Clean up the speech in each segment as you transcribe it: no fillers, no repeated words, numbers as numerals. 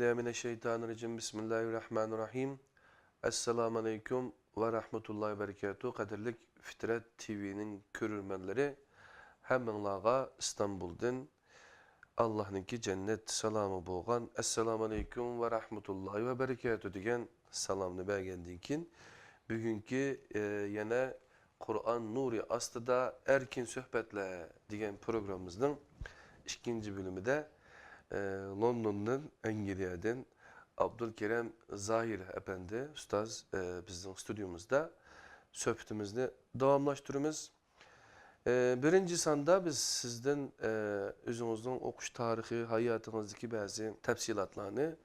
Euzubillahimineşşeytanirracim. Bismillahirrahmanirrahim. Esselamu Aleyküm ve Rahmetullahi ve Berekatuhu. Kadirlik Fitret TV'nin körürmenleri hemmenlağa İstanbul'dan Allah'ınki cennet salamı boğan Esselamu Aleyküm ve Rahmetullahi ve Berekatuhu degen salamını bergendinkin. Bugünkü yine Kur'an Nuri astıda Erkin Söhbetle degen programımızın ikinci bölümü de London'dan, Anglia'dan Abdülkerem Zahir Efendi, Ustaz bizim stüdyomuzda sohbetimizni davamlaştırıyoruz. Birinci sanda biz sizden özünüzün okuş tarihi, hayatınızdaki bazı tafsilatlarını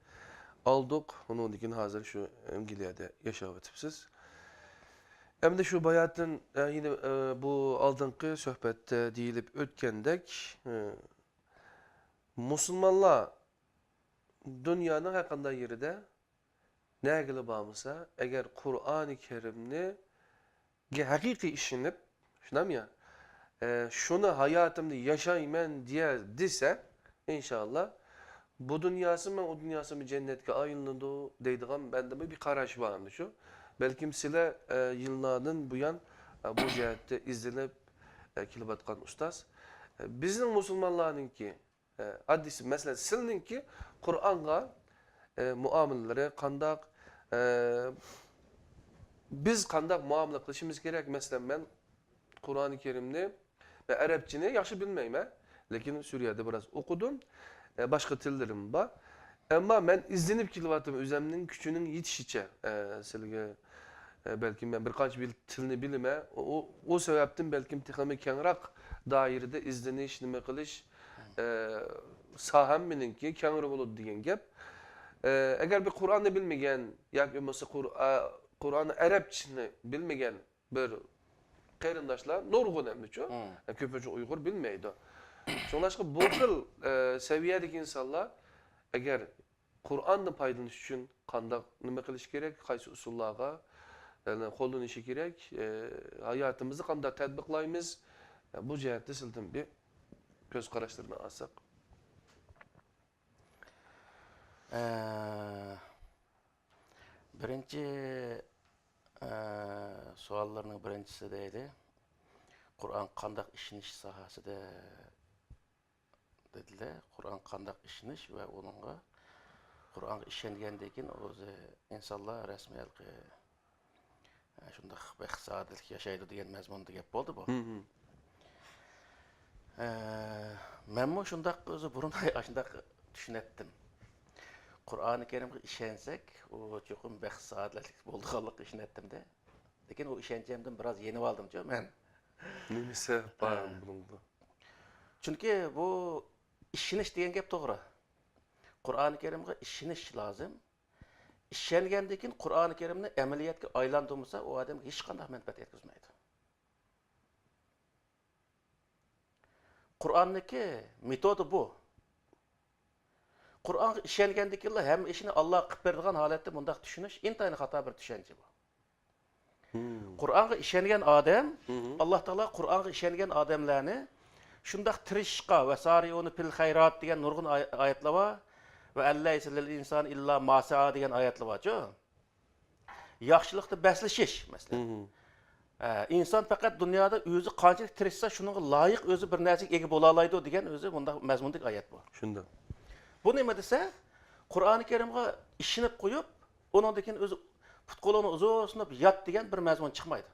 aldık. Onun için hazır şu Anglia'da yaşayıp hem de şu bayatın yine bu aldığınki sohbette deyilip ötkendek Müslümanlar dünyanın her kanday yerinde ne gibi bağımsa eğer Kur'an-ı Kerim'ni hakiki işinip şunu hayatımda yaşayayım diye dese inşallah bu dünyası mı o dünyası mı cennetke ayınlandı deydiğim bende bir karaş vardı şu. Belki size yıllardan bu yan bu cihette izlenip kilobatkan ustaz. Bizim Müslümanların ki addisi mesela sizin ki Kur'an'a muameleleri kandak biz kandak muamele kılışımız gerek. Mesela ben Kur'an-ı Kerim'ni ve Arapçini yaxşı bilmeyim. Lakin Suriye'de biraz okudum. Başka tillerim var. Ama ben izlenip kilovatım özleminin küçüğünün yetişiçe. Belki ben birkaç bir tilini bilime. O sebepten belki imtihanı kenrak dairede izleniş, nime kılış saham meninki kenara bulup diyen gap. Eğer bir Kur'an'ı bilmeyen, ya mesela Kur'an'ı Arapçını bilmeyen bir qeyrindaşlar nurgun emni ço. Köpücü Uygur bilmeydi. Şonlaşqa bu xil seviyedeki insanlar eğer Kur'an'ı paylanış için qandaq nima qilish kerak, qaysi usullarga qo'llanishi kerak, hayatımızı qandaq tatbiqlaymiz. Bu jihatda sildim bir göz qarashlarını alsak. Birinci suallarının birincisi deydi. Kur'an qandaq işiniş sahasida dediler. Kur'an qandaq işiniş ve onunla Kur'an işengendekin o'zi insonlar rasmiyat shundaq iqtisodiylik yashaydi degan mazmunda gap bo'ldi bu. Men shundaq o'zi burun shundaq tushunatdim. Kur'an-ı Kerim'e işensek o çokum iqtisodiylik bo'lganlik tushunatdim-da. Lekin o ishencemden biraz yeni aldım diyor ben. Nemisi var bununda? Çünkü bu işiniş degan gap to'g'ri. Kur'an-ı Kerim'e işiniş lazım. İşengendekin Kur'an-ı Kerim'ni ameliyatga aylandırmasa o adam hiç qanday menfaat yetkazmaydi. Kur'an'daki metodu bu. Kur'an işengendekiler hem işini Allah qilib berdigan holatda bundaq tushunish intayın xato bir tushuncha bu. Kur'an'a işengen adam, Allah Teala Kur'an'a işengen adamlarni shundaq tirishqa ve sariyunu fil hayrat degan nurgun ayetler var ve elleyse lil insan illa ma sa'a degan ayetler var. Yaxshilikda baslishish mesela. İnsan fakat dünyada özü qanchalik tirishsa shunga loyiq özü bir narsaga ega bo'la oladi degan özü bunda mazmundagi ayet bu. Shunda. Bu nima desa, Kur'an-ı Kerim'e işinip koyup, onundakin özü putqolunu uzunlab yat degan bir mazmun chiqmaydi.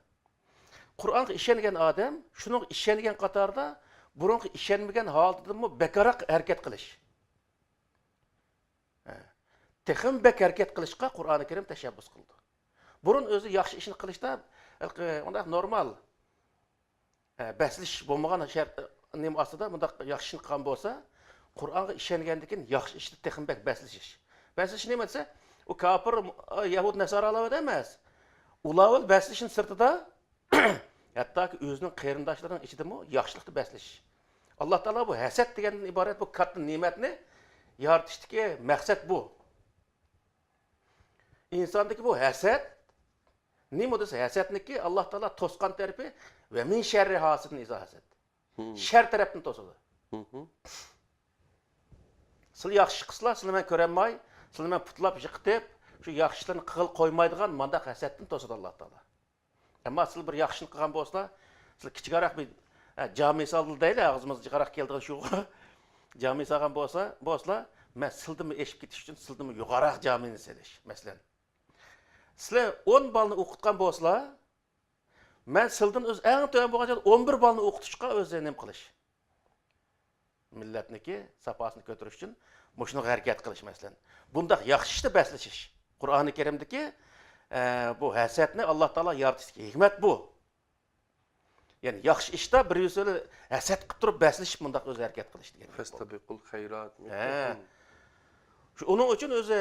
Kur'an'a işengen adam, şunun işengen qatarda burunqi işenmegen holatida bekaraq harakat qilish. Texim bek harakat qilishga Kur'an-ı Kerim tashabbus qildi. Burun özü yaxshi ishni qilishda undaq normal baslish bo'lmagan shart nima ostida bundaq yaxshi ishni qilgan bo'lsa, Kur'an'a işengendekin yaxshi ishni texim bek baslish. Baslish nima desa, o kafir Yahud Nasaralar demez. Ulavul baslishning sirtida hattoki o'zining qarindoshlarının ichidami yaxshilikni baslish. Alloh taolo bu hasad degandan iborat bu katta ne'matni yaratishdagi maqsad bu. İnsandaki bu hasad nima desa hasadniki Alloh taolo to'sqan tarafi ve min sharri hasidin iza hasad. Shar tarafdan to'sadi. Siz yaxshi qilsizlar, sizlar men ko'rolmay, Sizlarni men putlab yiqitib, shu yaxshi ishlarni qilib qo'ymaydigan manda hasaddan to'sadi Alloh taolo. Ammo siz bir yaxshini qilgan bo'lsa, siz kichikroq bir jami soldi deyli, og'zimiz jiqaroq keldigan shu. Jami solgan bo'lsa, men sildimni eshib ketish uchun sildimni yuqaroq jamini selish, masalan. Sizlar 10 balni o'qitgan bo'lsalar, men sildim o'z eng to'g'ri bo'lgan joyda 11 balni o'qitishga o'zini nima qilish. Millatniki safosini ko'tarish uchun mushuni harakat qilish masalan. Bundaq yaxshi ishni baslashish. Qur'oni Karimdagi bu hasadni Alloh taolo yaratishga hikmat bu. Ya'ni yaxshi ishda bir yo'sini hasad qilib turib baslash bundaq o'z harakat qilish degan. Fastabiqul xayrat. Shu uning uchun o'zi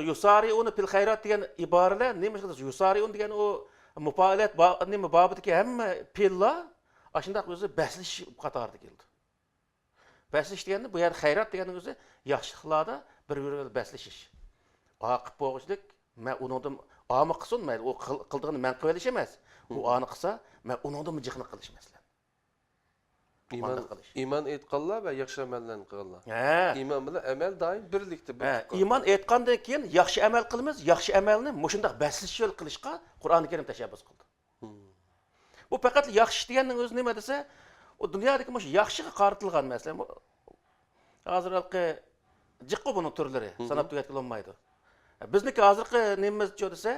yusari'una fil xayrat degan iboralar nima qiladi? Yusari'un degan o mufaolat nima babidagi hamma fe'llar ashundaq o'zi baslash qatorida keldi. Baslash deganda bu yer xayrat deganing o'zi yaxshiliklarda bir-biriga baslashish. Oqib bo'g'ishlik, men uningdan omi qilsin, mayli u qildig'ini men qilib olish emas. U oni qilsa, men uningdan mijixni qilish masalan. İman etqanlar va yaxshi amallarni qilganlar. İman bilan amal doim birlikda bo'ladi. İman etgandan keyin yaxshi amal qilamiz, yaxshi amalni mushundaq baslash yo'l qilishga Qur'oni Karim tashabbus qildi. Bu faqat yaxshi deganning o'zi nima desa, o dunyodagi mush yaxshiga qaratilgan masalan. Hozirgi jiqqi buning turlari sanab tugatib olmaydi. Bizniki hozirgi nimamiz-chi desa,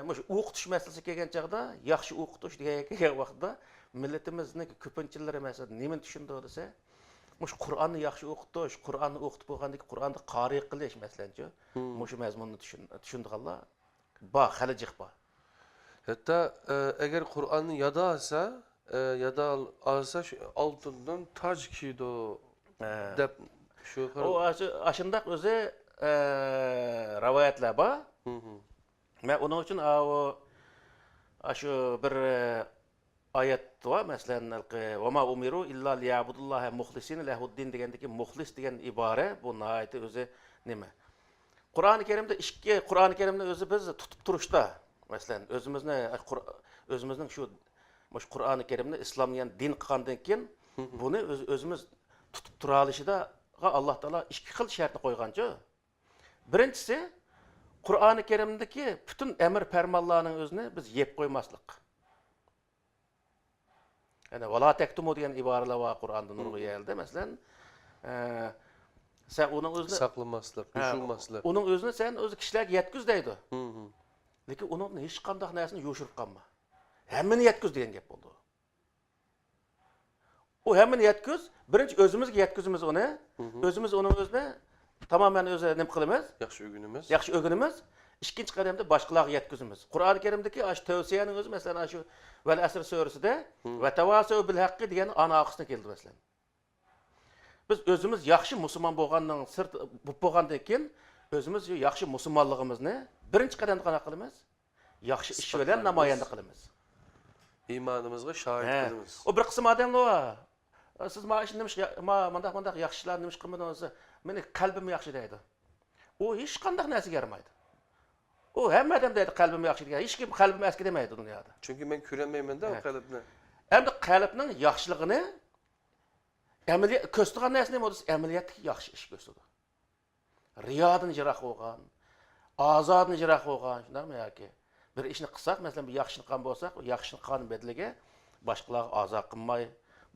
mush o'qitish masalasi kelgan chaqda, yaxshi o'qitish degan vaqtda millatimizniki ko'pinchilari masalan nimani tushunadi desa, mush Qur'onni yaxshi o'qitish, Qur'onni o'qitib bo'lgandan keyin Qur'onni qori qilish masalanchi, mush mazmunni tushundiganlar bor, hali jiq bor. Hatto agar Qur'onni yada olsa shu oltindan toj kiydi deb shu o ashundaq o'zi rivoyatlar bor. Men uning uchun shu bir oyat var masalan va ma umiru illa liya'budullaha muxlisina lahuddin degandagi muxlis degan ibora bu nihoyat o'zi nima? Qur'oni Karimda Qur'oni Karimni o'zi biz tutib turishda masalan o'zimizning shu Qur'oni Karimni islom degan din qilgandan keyin buni o'zimiz tutib tura olishida Alloh taolo ikki xil shartni qo'ygancha. Birinchisi Qur'oni Karimdagi butun amr farmonlarning o'zini biz yeb qo'ymaslik. Yani vala tektumu degan iboralar var Qur'onda nurga keldi. Masalan, sen onun o'zini saqlamaslik, yuşurmaslik. Onun o'zini sen o'zi kishilarga yetkuz deydi. Lekin uning hech qanday narsani yo'shirib qolma. Hammani yetkuz degan gap bo'ldi. O hammani yetkuz, birinchi o'zimizga yetkuzimiz uni, o'zimiz uning o'zini tamamen o'zi nima qilamiz? Yaxshi o'rganamiz. İkinci qadamda boshqalarga yetkazamiz. Qur'oni Karimdagi ash tavsiyaning o'zi masalan shu Val Asr surasida va tavasav bil haqqi degan ana oqisini keldi masalan. Biz o'zimiz yaxshi musulmon bo'lgandan sirt bo'lgandan keyin o'zimiz yaxshi musulmonligimizni birinchi qadamda qana qilamiz? Yaxshi ish bilan namoyon qilamiz. İmanimizga shohid qilamiz. O bir qism odamlar bor. Siz mana shuni mundaq yaxshilarni nima qilmadingiz? Meni qalbim yaxshi deydi. O hech qanday narsaga yaramaydi. O hamma odam deydi qalbim yaxshi degan. Hech kim qalbim eski demaydi dunyoda. Chunki men ko'rmayman-da o qalbni. Endi qalbning yaxshiligini amaliyat ko'rsatgan narsa nima bo'lsa, amaliyatda yaxshi ish ko'rsatadi. Riyodan jiroq bo'lgan, ozodni jiroq bo'lgan, shundaymi yoki bir ishni qilsak, masalan bir yaxshini qilgan bo'lsak, o yaxshini qilgan bedliga boshqalarga ozod qilmay,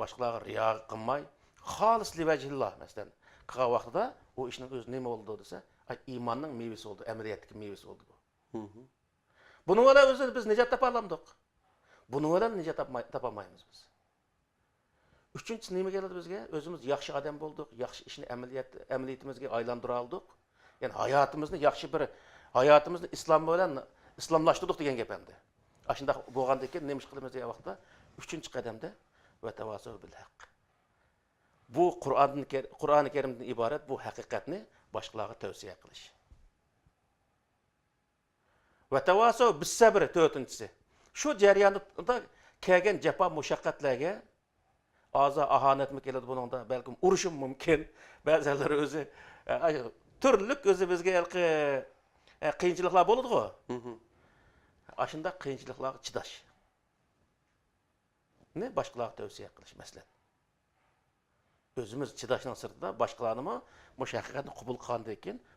boshqalarga riyo qilmay, xolis livajillah masalan qilgan vaqtida o ishning o'zi nima bo'ldi desa, iymonning mevasi bo'ldi, amaliyatdagi mevasi bo'ldi bu. Bunun bilan o'zini biz nijot topa olmadik. Bunun bilan nijot topamaymiz biz. Uchinchisi nima keladi bizga? O'zimiz yaxshi odam bo'ldik, yaxshi ishni amaliyatimizga aylantira oldik. Ya'ni hayotimizni islom bilan islomlashtirdik degan gap endi. Shunday bo'lgandan keyin nima ish qilamiz degan vaqtda uchinchi qadamda va tavasul bil haqq. Bu Qur'oni Karimdan iborat bu haqiqatni boshqalarga tavsiya qilish. Va tavasul bis sabr to'rtinchisi. Shu jarayonda kelgan jafo mushaqqatlarga ahonatmi keladi buningda, balkim urushim mumkin. Ba'zilar o'zi turli o'zi bizga qiyinchiliklar bo'ladi-ku. Ashunda qiyinchiliklarga chidash. Ne boshqalarga tavsiya qilish masalan. O'zimiz chidashning sirtida boshqalarni mush haqiqatni qabul qilgandan keyin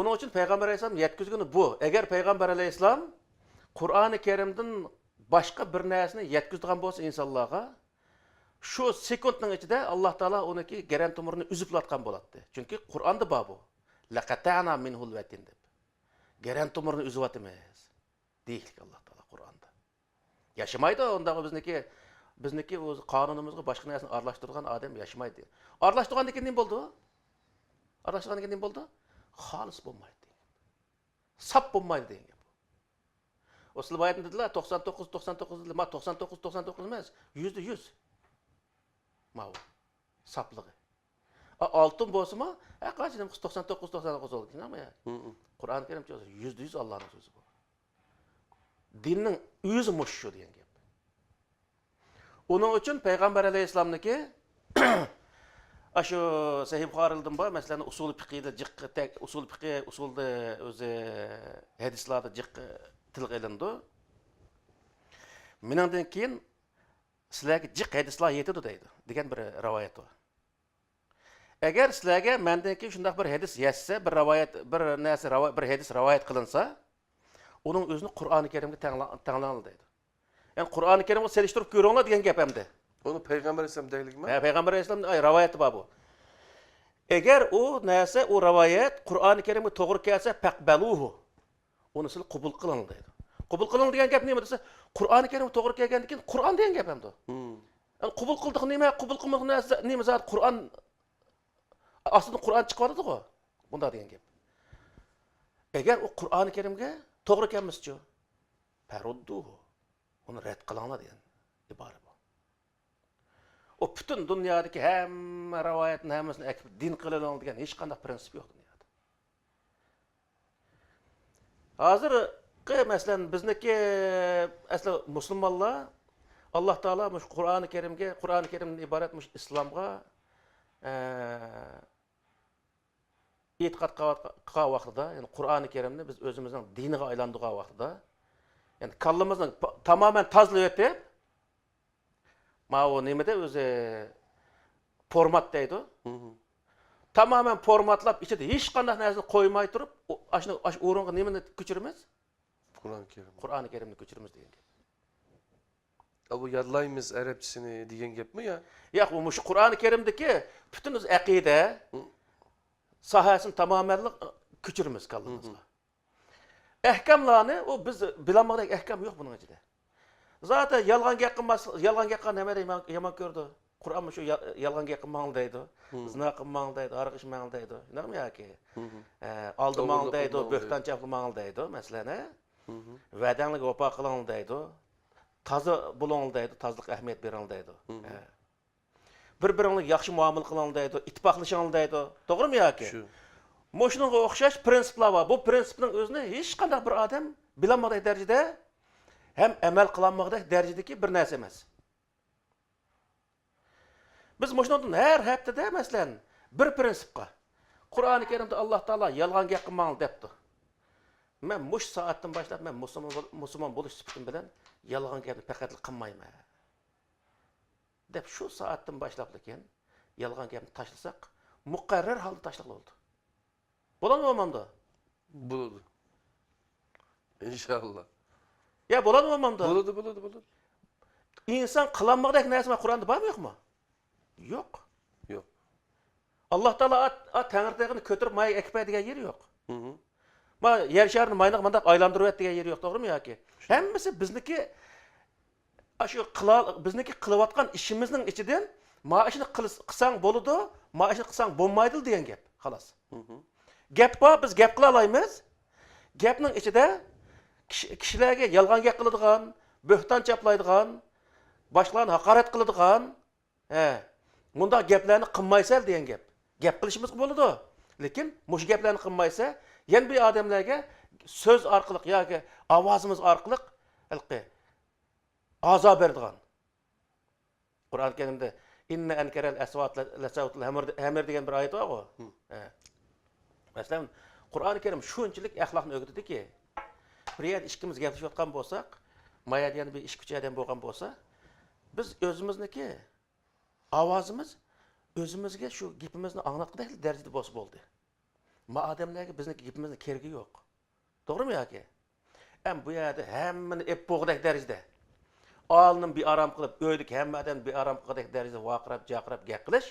Onun için Peygamber Aleyhisselam yetkizgini bu. Eğer Peygamber Aleyhisselam Kur'an-ı Kerim'den başka bir narsani yetkizdigan bolsa insonlarga, şu sekundning ichida Alloh taolo uniki geren tomirini uzib atgan bo'ladi. Chunki Qur'onda bor bu. Laqata'na minhul vatin deb. Geren tomirini uzib atamiz. Deylik Alloh taolo Qur'onda. Yaşamaydı onda bizniki o'z qonunimizga boshqa narsani aralashtirgan odam yaşamaydi. Aralashtirgandan keyin nima bo'ldi? Aralashtirgandan keyin nima bo'ldi? Xolis bo'lmaydi. Sap bo'lmaydi degan gap. O sizlar bayatın dediler 99 dediler. Ma 99 emas. %100. Ma o. Saplığı. Altın bolsa mı? Kaç dedim 99 oldu. Ama ya. Kur'an-ı Kerim diyor %100 Allah'ın sözü bu. Dinin yüzü muşşu diyen gap. Onun için Peygamber Aleyhisselam'daki şu Sahih Buhari'den var. Mesela usul fiqhide tek usul fiqh usulda o'zi hadislerde tilga ilindi. Meningdan keyin sizlarga jiq hadislar yetadi deydi degan bir rivoyat bor. Agar sizlarga mendan keyin shunday bir hadis yetsa, bir rivoyat, bir hadis rivoyat qilinsa, uning o'zini Qur'oni Karimga tanglanglar deydi. Yani Qur'oni Karimga selishtirib ko'ringlar degan gap hamda. Onu Peygamber Aleyhisselam deylikmi? Peygamber Aleyhisselamning rivoyati bor bu. Agar u narsa, u rivoyat Qur'oni Karimga to'g'ri kelsa, faqbaluhu. Onu siz qabul qiling deydi. Qabul qiling degan gap nima desa, Qur'oni Karimga to'g'ri kelgandan keyin Qur'on degan gap hamda. Yani qabul qildik nima, qabul qilmoq narsa nima zot Qur'on aslında Qur'on chiqadi-ku. Bunda degan gap. Agar u Qur'oni Karimga to'g'ri kelmasa-chi, farudduhu. Onu rad qilinglar degan ibora bu. O bütün dünyadaki hamma rivoyatni hammasini din qilingan degan hech qanday prinsip yo'q dunyoda. Hozirgi masalan bizniki asli musulmonlar Alloh taolo mush Qur'oni Karimdan iborat mush islomga e'tiqod qilgan vaqtida, ya'ni Qur'oni Karimni biz o'zimizning diniga aylantirgan vaqtida, ya'ni kallamizni tamamen tozalab o'tib, Mao nimede o'zi format deydi. Tamamen formatlab ichida hech qanday narsani qo'ymay turib, ashuni o'ringa nimani ko'chiramiz? Kur'an-ı Kerim. Qur'oni Karimni ko'chiramiz degan gap. Bu yadlaymiz Arapçasını degan gap mi ya? Yo'q, bu shu Qur'oni Karimdagi butun o'z aqida sohasini tamamen ko'chiramiz kallamizga. Ahkamlarni o biz bilamadik ahkam yo'q buning ichida. Zaten yalgan gapqa nima deyman yomon ko'rdi. Qur'on shu yalgan gap qilmang deydi. Zina qilmang deydi, ariq ichmang deydi. Nima yoki? Aldimang deydi, bo'xton chaplamang deydi, masalan, va'danglarga vafo qiling deydi. Toza bo'ling deydi, tozalik ahamiyat bering deydi. Bir-biringizga yaxshi muomala qiling deydi, ittifoqlashing deydi. To'g'rimi yoki? Shu. Moshunga o'xshash prinsiplar bor. Bu prinsipning o'zini hech qanday bir odam bilolmagan darajada hem amal qilolmagan darajadagi bir narsa emas. Biz mushundan har haftada masalan bir prinsipga Qur'oni Karimda Alloh taolo yolg'on gap qilmang debdi. Men mush soatdan boshlab men musulmon bo'lish sifatim bilan yolg'on gapni faqat qilmayman. Deb shu soatdan boshlab lekin yolg'on gapni tashlasak, muqarrar holda tashlaq bo'ldi. Bo'ladimi o'manda? Buladı. İnşallah. Ya bo'ladimi o'manda? Buladı. İnsan qilolmagan narsa Qur'onda bormi yo'qmi? Yo'q. Yo'q. Alloh taolo Tangritag'ini ko'tarib may ekpa degan yer yo'q. Ma yer sharini mayliq mandaq aylantirib degan yer yo'q, to'g'rimi yoki? Hammasi bizniki bizniki qilayotgan ishimizning ichidan ma ishni qilsang bo'ladi, ma ishni qilsang bo'lmaydi degan gap, xolos. Gap bor, biz gap qila olamiz. Gapning ichida kishilarga yolg'on gap qiladigan, bo'xton chaplaydigan, boshqalarni haqorat qiladigan, bunda gaplarni qilmaysan degan gap. Gap qilishimiz bo'ladi. Lekin mush gaplarni qilmaysa, yana bir odamlarga so'z orqali yoki ovozimiz orqali azob beradigan. Qur'on Karimda inna ankaral aswat la sawtul hamir degan bir oyat bor. Masalan, Qur'oni Karim shunchalik axloqni o'rgatadiki, bir yer ikkimiz gaplashayotgan bo'lsak, mayad yana bir ish kuchi odam bo'lgan bo'lsa, biz o'zimizniki ovozimiz o'zimizga shu gapimizni anglatqidek darajada bo'lsa bo'ldi. Ma adamlarga bizning gapimizning keragi yo'q. To'g'rimi yoki? Ham bu yerda hammani ep bo'g'dak darajada. Alnım bir aram qilib, o'ydik hammadan bir aram qilib darajada vaqirab, jaqirab gap qilish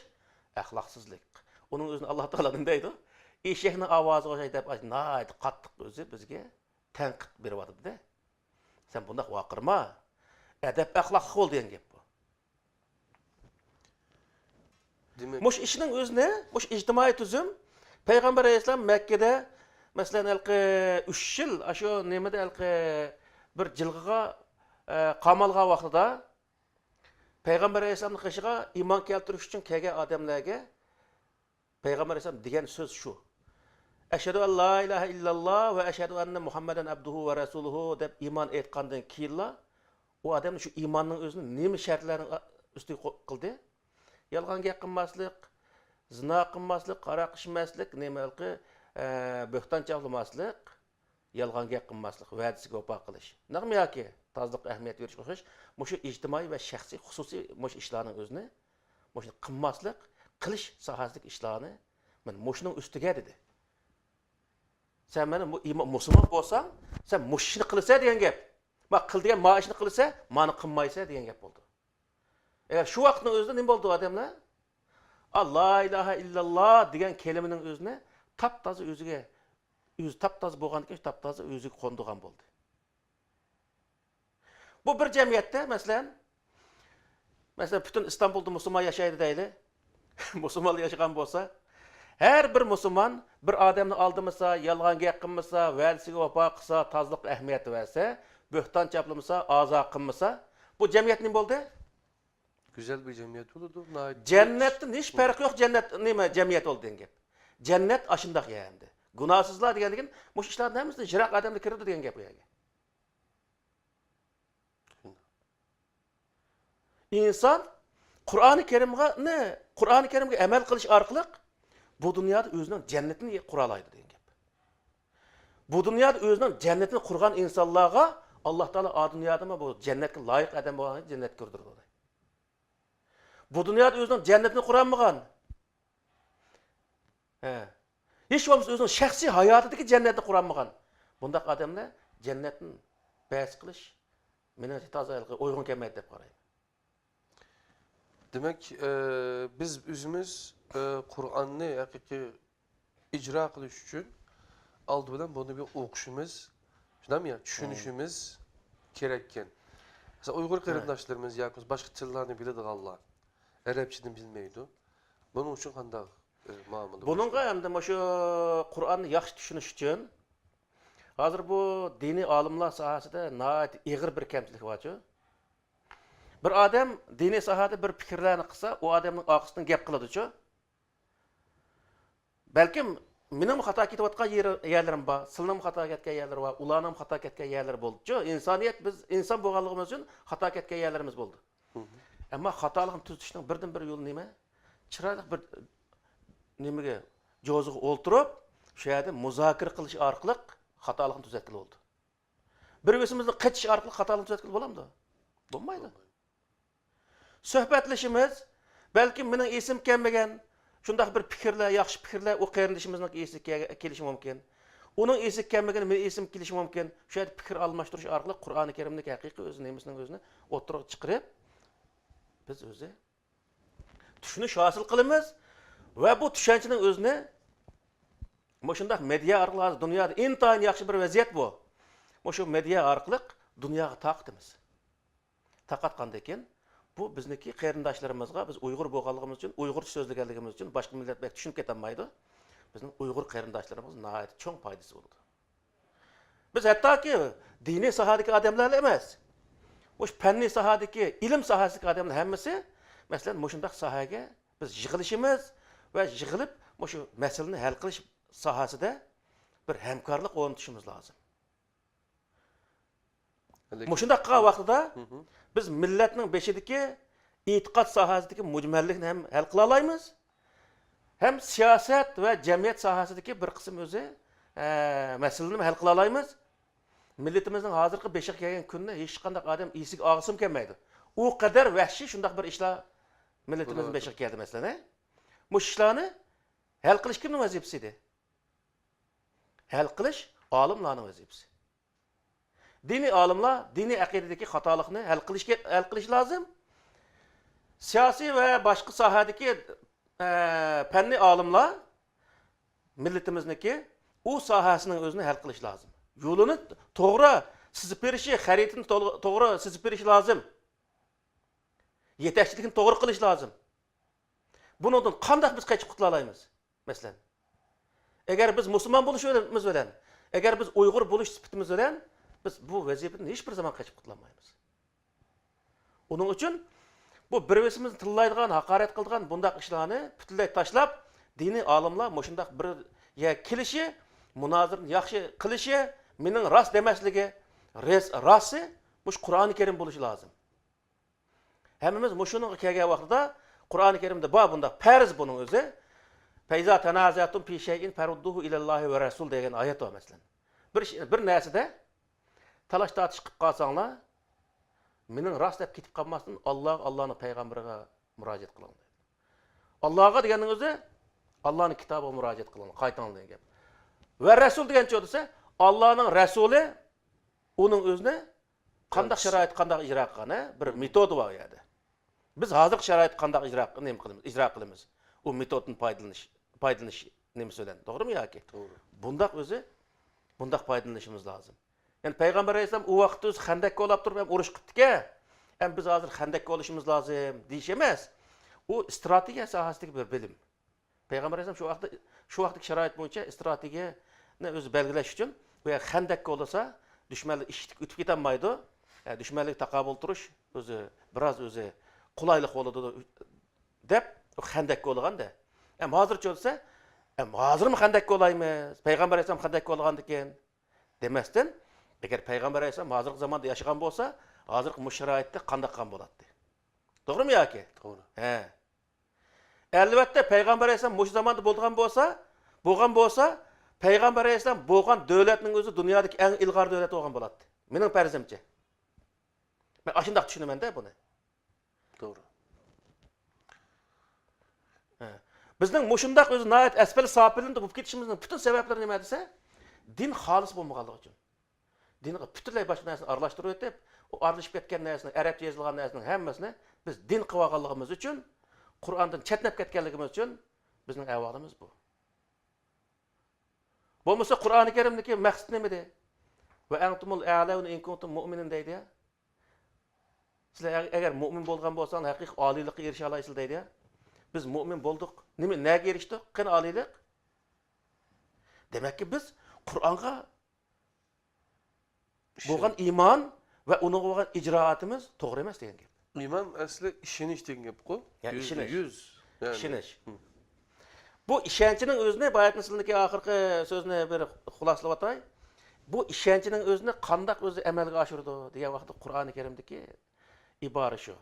axloqsizlik. Uning o'zini Alloh taolo nima deydi? Eshakning ovoziga o'xshaydi deb aytdi, qattiq o'zi bizga tanqid beryapti-da. Sen bundaq vaqirma. Adab axloqli bo'l degan gap bu. Demek Mush ishning o'zini, mush ijtimoiy tuzum Payg'ambar alayhisalom Makkada masalan 3 yil shu nimada bir jilg'iga qamalgan vaqtida Payg'ambar alayhisalomning qishiga iymon keltirish uchun kelgan odamlarga Payg'ambar alayhisalom degan so'z shu. Ashhadu an la ilaha illalloh va ashhadu anna Muhammadan abduhu va rasuluhu deb iymon aytgandan keyin u odam shu iymonning o'zini nima shartlarini ustiga qildi? Yolg'on gap qilmaslik, zina qilmaslik, aroq ichmaslik, nimalqi, bo'xton chaqlamaslik, yolg'on gap qilmaslik, va'dasiga vafo qilish. Nima yoki tozliq ahamiyat berish qo'shish, mushu ijtimoiy va shaxsiy, xususiy mush ishlarning o'zini mushni qilmaslik, qilish sohasidagi ishlarni men mushning ustiga dedi. Sen meni musulmon bo'lsang, sen mushni qilsa degan gap. Ma qil degan maishni qilsa, meni qilmaysa degan gap bo'ldi. Eğer şu vaqtning o'zida nima bo'ldi odamlar? La ilaha illalloh degan kelimaning o'zini taptoza o'ziga, o'zi taptoza bo'lgandan keyin taptoza o'ziga qo'ndigan bo'ldi. Bu bir jamiyatda masalan butun İstanbulda musulmon yashaydi deyli. Musulmon yashagan bo'lsa, har bir musulmon bir odamni aldimasa, yolg'on gap qilmasa, va'dasiga vafo qilsa, tozliq ahamiyat versa, bo'xton chaplamasa, azo qilmasa, bu jamiyat nima bo'ldi? güzel bir cemiyet olurdu. Cennettin hiç farkı yok cennet nima cemiyet oldu degan gap. Cennet aşındaq yani. Günahsızlar degan mush ishlarning hammasi jiroq odamga kirdi degan gap bu yerga. İnsan Qur'oni Karimga amal qilish orqali bu dunyoda o'zining jannatini qura oladi degan gap. Bu dunyoda o'zining jannatini qurgan insonlarga Alloh taolo o dunyoda bu jannatga loyiq odam bo'lgan jannat ko'rdirdi. Bu dünyada özünün cennetini kuranmıgan. Hiç olmazsa özünün şahsi hayatındaki cennetini kuranmıgan. Bundaq adamlar cennetin bäs qilish meni tozalıqqa uygun kelmaydi deb qarayman. Demek biz özümüz Kur'an'ı hakiki icra qilish uchun aldı bilan bunu bir o'qishimiz, shunami ya, tushunishimiz kerakkan. Mesela Uygur qarindoshlarimiz yoki boshqa tillarni biladi Allah. Arapçını bilmeydi. Bunun için qanday muomala? Bununla endi şu Qur'onni yaxshi tushunish uchun hozir bu diniy olimlar sohasida nihoyat ig'ir bir kamchilik bor-ku. Bir odam diniy sohada bir fikrlarni qilsa, u odamning orqasidan gap qiladi-ku. Balkim mening xato ketayotgan yerlarim bor, sizning xato ketgan yerlar bor, ularning xato ketgan yerlar bo'ldi-ku. Insoniyat biz inson bo'lganligimiz uchun xato ketgan yerlarimiz bo'ldi. Ama xatoligini tuzatishning birdan bir yo'li nima? Chiroyli bir nimaga jo'ziga o'ltirib, shu yerda muzokara qilish orqali xatoligini tuzatgan bo'ldi. Bir-birimizni qetish orqali xatoligini tuzatgan bo'lamdi? Bo'lmaydi. Suhbatlashimiz, balki mening esim kelmagan, shunday bir fikrlar, yaxshi fikrlar o qarindishimizning esiga kelishi mumkin. Uning esi kelmagan, mening esim kelishi mumkin. Shu yerda fikr almashtirish orqali Qur'oni Karimdagi haqiqiy o'zining o'zini o'tirib chiqarib biz o'zi tushunish hosil qilamiz va bu tushunchaning o'zini shunday media orqali dunyoda intayin yaxshi bir vaziyat bu. Shu media orqali dunyoga taqtimiz. Taqatgandan keyin bu bizniki qarindoshlarimizga biz Uyg'ur bo'lganligimiz uchun, Uyg'ur so'zlaganligimiz uchun boshqa millatlar tushunib ketolmaydi. Bizning Uyg'ur qarindoshlarimiz nihoyat cho'ng foydasi bo'ldi. Biz hattoki diniy sohadagi odamlar emas, Muş fənni sahadaki, ilim sahasidagi adamlar hammasi, masalan, mushundaq sohaga biz yig'ilishimiz va yig'ilib, shu masalani hal qilish sohasida bir hamkorlik o'rnatishimiz lozim. Mushundaq qilgan vaqtida biz millatning beshidagi e'tiqod sohasidagi mujmallikni ham hal qila olamiz. Ham siyosat va jamiyat sohasidagi bir qism o'zi masalani hal qila olamiz. Milletimizin hazırki beşik kelgan kunni hech qanday odam esiga og'sim kelmaydi. U qadar vahshiy shunday bir ishlar milletimizning beşik keldi masalan. Bu ishlarni hal qilish kimning vazifasi edi? hal qilish olimlarning vazifasi. Diniy olimlar diniy aqidadagi xatolikni hal qilish lozim. Siyosiy va boshqa sohadagi fanniy olimlar millatimizniki u sohasining o'zini hal qilish lozim. Yo'lini to'g'ri sizib berishi, xaritini to'g'ri sizib berish lozim. Yetakchilikni to'g'ri qilish lozim. Bundan qanday biz qochib qutula olamiz? Masalan, agar biz musulmon bo'lishimiz bilan, agar biz Uyg'ur bo'lish sifatimiz bilan biz bu vazifadan hech bir zaman qochib qutula olmaymiz. Uning uchun bu bir-birimizni tillaydigan, haqorat qiladigan bundaq ishlarni butunlay tashlab, diniy olimlar mushundaq bir kelishi, munozirni yaxshi qilishi, mening rost demasligi, rosti mush Qur'oni Karim bo'lishi lozim. Hammamiz mushuning kelgan vaqtida Qur'oni Karimda bor bundaq farz buning o'zi. Fayza tanazatum fi shay'in farudduhu ilallohi va rasul degan oyat var masalan. Bir narsada talash tortish qilib qolsanglar, mening rost deb ketib qolmasdan Allohning payg'ambariga murojaat qiling. Allohga deganning o'zi Allohning kitobiga murojaat qiling, qaytang degan gap. Va rasul degancha bo'lsa, Allohning rasuli uning o'zini qanday sharoit qanday ijro qilgani bir metodi bor edi. Biz hozir sharoit qanday ijro qilamiz. U metodni foydalanish nima bilan, to'g'rimi yoki? To'g'ri. Bundaq o'zi bundaq foydalanishimiz lozim. Yani Peygamber Aleyhisselam o vaqt o'zi xandakka olib turib ham urush qildi-ku. Ham biz hozir xandakka olishimiz lozim deyish emas. U strategiya sohasidagi bir bilim. Peygamber Aleyhisselam shu vaqtdagi sharoit bo'yicha strategiyani o'zi belgilash uchun va xandakka olsa, dushmanlik ishitib o'tib ketolmaydi. Dushmanlik taqabul turish o'zi biroz o'zi qulaylik bo'ladi deb xandakka olganda. Ham hozircha bo'lsa, ham hozirmi xandakka olaymiz? Peygamber Aleyhisselam xandakka olgan ekan demasdan, agar Peygamber Aleyhisselam hozirgi zamonda yashagan bo'lsa, hozirgi musharoitda qanday qilgan bo'ladi? To'g'rimi yoki? To'g'ri. He. Albatta Peygamber Aleyhisselam mush zamonda bo'lgan bo'lsa, Peygamber Aleyhisselam bo'lgan davlatning o'zi dunyodagi eng ilg'or davlat bo'lgan bo'ladi. Mening farzimcha. Men ashundaq tushunaman-da buni. To'g'ri. Bizning mushundaq o'zi nihoyat asfal sopilinde bo'lib ketishimizning butun sabablari nima desa, din xolis bo'lmaganligi uchun. Dinga butunlay boshqa narsani aralashtirib o'tib, u aralashib ketgan narsani, arabcha yozilgan narsaning hammasini biz din qilib olganligimiz uchun, Qur'ondan chetnab ketganligimiz uchun bizning ahvolimiz bu. Bo'lmasa Qur'oni Karimdagi maqsad nima edi? Va antumul a'launa in kuntum mu'minin deydi. Sizlar agar mu'min bo'lgan bo'lsangiz, haqiqiy oliylikka erisha olasizlar deydi. Biz mu'min bo'ldik. Nega erishdik? Qani oliylik? Demakki biz Qur'onga bo'lgan iymon va uning bo'lgan ijroatimiz to'g'ri emas degan gap. İman asli ishonish degan gap-ku. Ishonish. Bu ishonchning o'zini bayatni sizniki oxirgi so'zni bir xulosalab o'tay. Bu ishonchning o'zini qanday o'zi amalga oshirdi degan vaqtda Qur'oni Karimdagi ibora shu.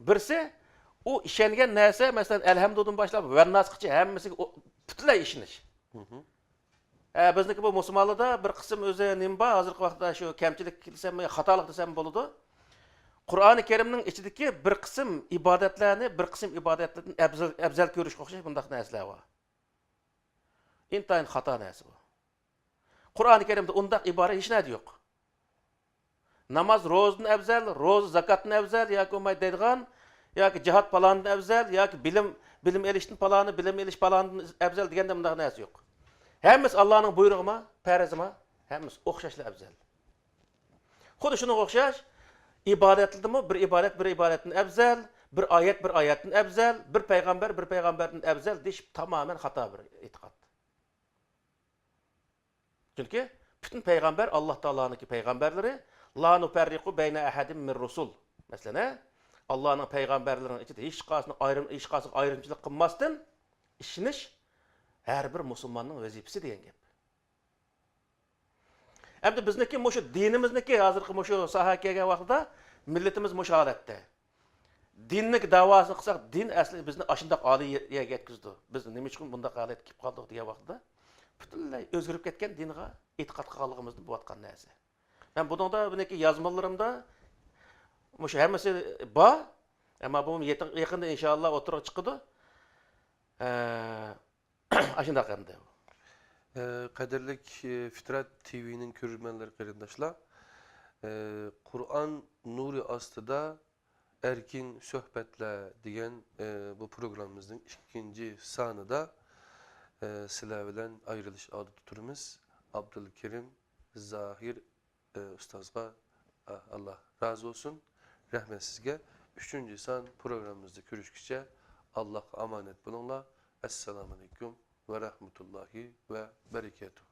Birsi u ishongan narsa, masalan, alhamdudan boshlab vannasqacha hammasiga butunlay ishonish. Bizniki bu musulmonlarda bir qism o'zi nima bor, hozirgi vaqtda shu kamchilik desam, xatolik desam bo'ladi. Qur'oni Karimning ichidagi bir qism ibodatlarni, bir qism ibodatlardan afzal ko'rish o'xshash bundaq narsalar bor. Intayin xato narsa bu. Qur'oni Karimda undaq ibora hech narsa yo'q. Namoz ro'zadan afzal, ro'za zakatdan afzal yoki o'may deydigan, yoki jihad palondan afzal, yoki bilim elishdan paloni, bilim elish palondan afzal deganda bundaq narsa yo'q. Hammasi Allohning buyrug'imi, farzimi, hammasi o'xshashli afzal. Xuddi shunga o'xshash ibodatlardami bir ibodatdan afzal, bir oyatdan afzal, bir payg'ambardan afzal deyish tamamen xato bir e'tiqod. Chunki bütün payg'ambar Alloh taoloning payg'ambarlari, la nufarriqu bayna ahadin min rusul. Masalan, Allohning payg'ambarlarining ichida hech qaysi ayrımchilik qilmasdan ishonish har bir musulmonning vazifasi degan gap. Endi bizniki mushu dinimizniki hozirgi mushu sohaga kelgan vaqtda millatimiz mushu holatda. Dinning davosini qilsak, din asli bizni ashundaq oliyaga yetkazdi. Biz nima uchun bunday holatga kelib qoldik degan vaqtda butunlay o'zgarib ketgan dinga e'tiqod qilganligimizni bo'layotgan narsa. Men buningda buniki yozmalarimda mushu hammasi bor, ammo bu yaqinda inshaalloh o'tirib chiqadi. Ashundaq endi. Kaderlik Fitrat TV'nin körürmenleri qarindaşlar. Kur'an nuri astıda Erkin Söhbetler degan bu programımızın ikinci sanıda sizler bilen ayrılış adı tuturumuz. Abdülkerim Zahir Ustazga Allah razı olsun. Rahmet sizge. Üçüncü san programımızda görüşkice Allah emanet bulunla. Esselamu Aleyküm ve Rahmetullahi ve Berekatuhu.